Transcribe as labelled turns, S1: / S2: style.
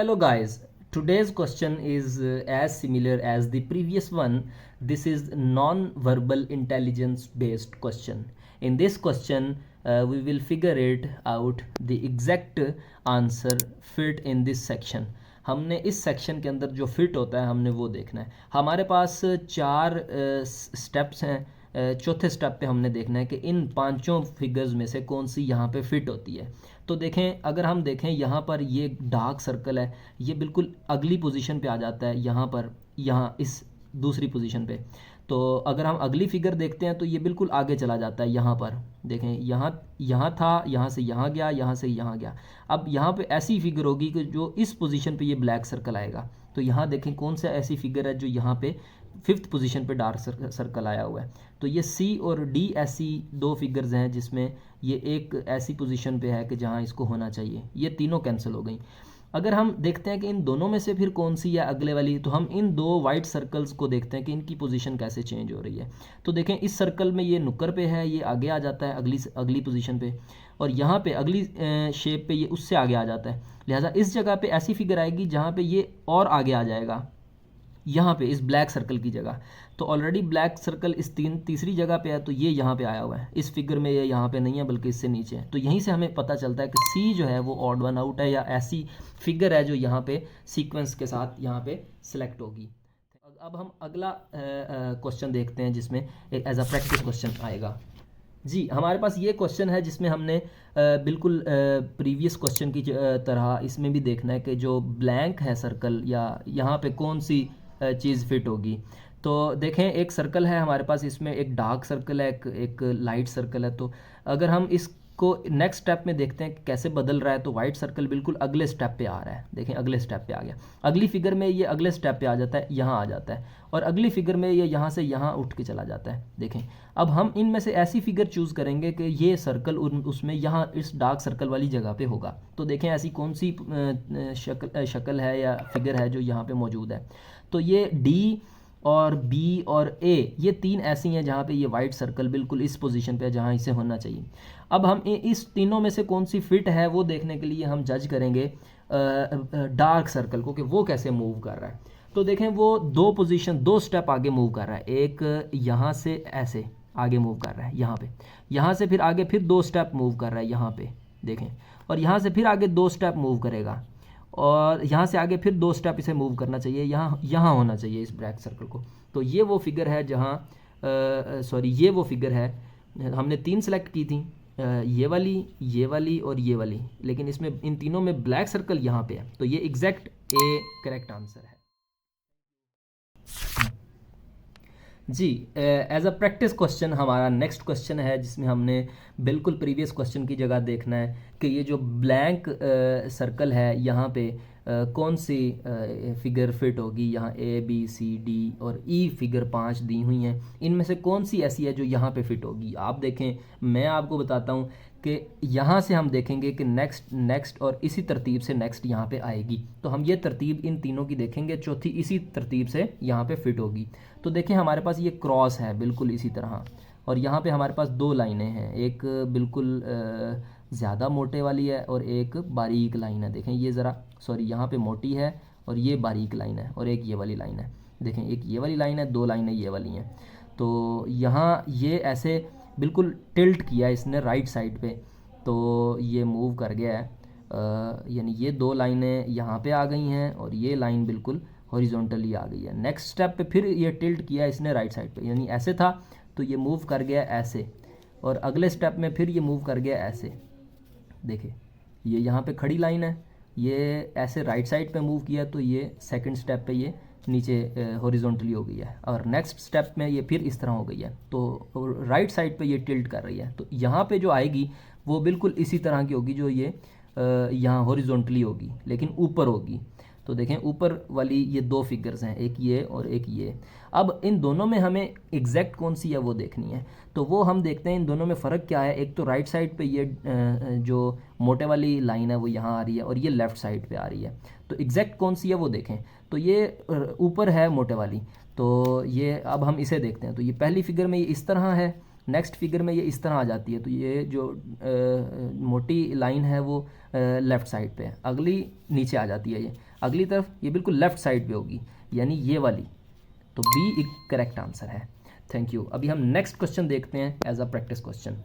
S1: Hello guys, today's question is as similar as the previous one. This is non-verbal intelligence based question. In this question, we will figure it out the exact answer fit in this section. हमने इस section के अंदर जो fit होता है हमने वो देखना है. हमारे पास चार स्टेप्स हैं. चौथे स्टेप पे हमने देखना है कि इन पांचों फिगर्स में से कौन सी यहाँ पे फिट होती है. तो देखें, अगर हम देखें यहाँ पर ये डार्क सर्कल है, ये बिल्कुल अगली पोजीशन पे आ जाता है यहाँ पर, यहाँ इस दूसरी पोजीशन पे. तो अगर हम अगली फिगर देखते हैं तो ये बिल्कुल आगे चला जाता है. यहाँ पर देखें, यहाँ था, यहाँ से यहाँ गया, यहाँ से यहाँ गया. अब यहाँ पे ऐसी फिगर होगी कि जो इस पोजीशन पे ये ब्लैक सर्कल आएगा. तो यहाँ देखें कौन सा ऐसी फिगर है जो यहाँ पे फिफ्थ पोजीशन पे डार्क सर्कल आया हुआ है. तो ये सी और डी ऐसी दो फिगर्स हैं जिसमें ये एक ऐसी पोजीशन पे है कि जहाँ इसको होना चाहिए. ये तीनों कैंसिल हो गई. अगर हम देखते हैं कि इन दोनों में से फिर कौन सी है अगले वाली, तो हम इन दो वाइट सर्कल्स को देखते हैं कि इनकी पोजीशन कैसे चेंज हो रही है. तो देखें, इस सर्कल में ये नुक्कर पे है, ये आगे आ जाता है अगली पोजीशन पे, और यहाँ पे अगली शेप पे ये उससे आगे आ जाता है. लिहाजा इस जगह पे ऐसी फिगर आएगी जहाँ पे ये और आगे आ जाएगा, यहाँ पे इस ब्लैक सर्कल की जगह. तो ऑलरेडी ब्लैक सर्कल इस तीसरी जगह पे है, तो ये यहाँ पे आया हुआ है. इस फिगर में ये यहाँ पे नहीं है बल्कि इससे नीचे है. तो यहीं से हमें पता चलता है कि सी जो है वो ऑड वन आउट है, या ऐसी फिगर है जो यहाँ पे सीक्वेंस के साथ यहाँ पे सिलेक्ट होगी. अब हम अगला क्वेश्चन देखते हैं जिसमें एक एज अ प्रैक्टिस क्वेश्चन आएगा. जी, हमारे पास ये क्वेश्चन है जिसमें हमने बिल्कुल प्रीवियस क्वेश्चन की तरह इसमें भी देखना है कि जो ब्लैंक है सर्कल, या यहाँ पे कौन सी चीज़ फिट होगी. तो देखें, एक सर्कल है हमारे पास, इसमें एक डार्क सर्कल है, एक लाइट सर्कल है. तो अगर हम इसको नेक्स्ट स्टेप में देखते हैं कि कैसे बदल रहा है, तो वाइट सर्कल बिल्कुल अगले स्टेप पे आ रहा है. देखें, अगले स्टेप पे आ गया. अगली फिगर में ये अगले स्टेप पे आ जाता है, यहाँ आ जाता है, और अगली फिगर में ये यहाँ से यहाँ उठ के चला जाता है. देखें, अब हम इनमें से ऐसी फिगर चूज़ करेंगे कि ये सर्कल उसमें यहाँ इस डार्क सर्कल वाली जगह पे होगा. तो देखें ऐसी कौन सी शक्ल है या फिगर है जो यहाँ पे मौजूद है. तो ये डी और बी और ए, ये तीन ऐसी हैं जहाँ पे ये वाइट सर्कल बिल्कुल इस पोजीशन पे है जहाँ इसे होना चाहिए. अब हम इस तीनों में से कौन सी फिट है वो देखने के लिए हम जज करेंगे डार्क सर्कल को कि वो कैसे मूव कर रहा है. तो देखें, वो दो स्टेप आगे मूव कर रहा है. एक यहाँ से ऐसे आगे मूव कर रहा है यहाँ पे, यहाँ से फिर आगे फिर दो स्टेप मूव कर रहा है यहाँ पे, देखें, और यहाँ से फिर आगे दो स्टेप मूव करेगा, और यहाँ से आगे फिर दो स्टेप इसे मूव करना चाहिए, यहाँ होना चाहिए इस ब्लैक सर्कल को. तो ये वो फिगर है जहाँ ये वो फिगर है. हमने तीन सेलेक्ट की थी, ये वाली और ये वाली, लेकिन इसमें इन तीनों में ब्लैक सर्कल यहाँ पे है. तो ये एग्जैक्ट ए करेक्ट आंसर है. जी, एज अ प्रैक्टिस क्वेश्चन हमारा नेक्स्ट क्वेश्चन है जिसमें हमने बिल्कुल प्रीवियस क्वेश्चन की जगह देखना है कि ये जो ब्लैंक सर्कल है यहाँ पे कौन सी फिगर फिट होगी. यहाँ ए बी सी डी और ई फिगर 5 दी हुई हैं, इनमें से कौन सी ऐसी है जो यहाँ पे फिट होगी. आप देखें, मैं आपको बताता हूँ कि यहाँ से हम देखेंगे कि नेक्स्ट और इसी तरतीब से नेक्स्ट यहाँ पे आएगी. तो हम ये तरतीब इन तीनों की देखेंगे, चौथी इसी तरतीब से यहाँ पे फिट होगी. तो देखें, हमारे पास ये क्रॉस है बिल्कुल इसी तरह, और यहाँ पे हमारे पास दो लाइनें हैं, एक बिल्कुल ज़्यादा मोटे वाली है और एक बारीक लाइन है. देखें, ये ज़रा यहाँ पे मोटी है और ये बारीक लाइन है, और एक ये वाली लाइन है. देखें, एक ये वाली लाइन है, दो लाइनें ये वाली हैं. तो यहाँ ये ऐसे बिल्कुल टिल्ट किया इसने राइट साइड पे, तो ये मूव कर गया है. यानी ये दो लाइनें यहाँ पे आ गई हैं और ये लाइन बिल्कुल हॉरिजॉन्टली आ गई है. नेक्स्ट स्टेप पे फिर ये टिल्ट किया इसने राइट साइड पे, यानी ऐसे था तो ये मूव कर गया ऐसे, और अगले स्टेप में फिर ये मूव कर गया ऐसे. देखिए, ये यहाँ पे खड़ी लाइन है, ये ऐसे राइट साइड पे मूव किया तो ये सेकंड स्टेप पे ये नीचे हॉरिजॉन्टली हो गई है, और नेक्स्ट स्टेप में ये फिर इस तरह हो गई है. तो राइट साइड पे ये टिल्ट कर रही है. तो यहाँ पे जो आएगी वो बिल्कुल इसी तरह की होगी जो ये यहाँ हॉरिजॉन्टली होगी लेकिन ऊपर होगी. तो देखें, ऊपर वाली ये दो फिगर्स हैं, एक ये और एक ये. अब इन दोनों में हमें एग्जैक्ट कौन सी है वो देखनी है. तो वो हम देखते हैं इन दोनों में फ़र्क क्या है. एक तो राइट साइड पे ये जो मोटे वाली लाइन है वो यहाँ आ रही है, और ये लेफ़्ट साइड पे आ रही है. तो एग्जैक्ट कौन सी है वो देखें. तो ये ऊपर है मोटे वाली, तो ये अब हम इसे देखते हैं. तो ये पहली फिगर में ये इस तरह है, नेक्स्ट फिगर में ये इस तरह आ जाती है, तो ये जो मोटी लाइन है वो लेफ़्ट साइड पे है, अगली नीचे आ जाती है, ये अगली तरफ ये बिल्कुल लेफ़्ट साइड पे होगी, यानी ये वाली। तो बी एक करेक्ट आंसर है। Thank you. अभी हम नेक्स्ट क्वेश्चन देखते हैं एज अ प्रैक्टिस क्वेश्चन।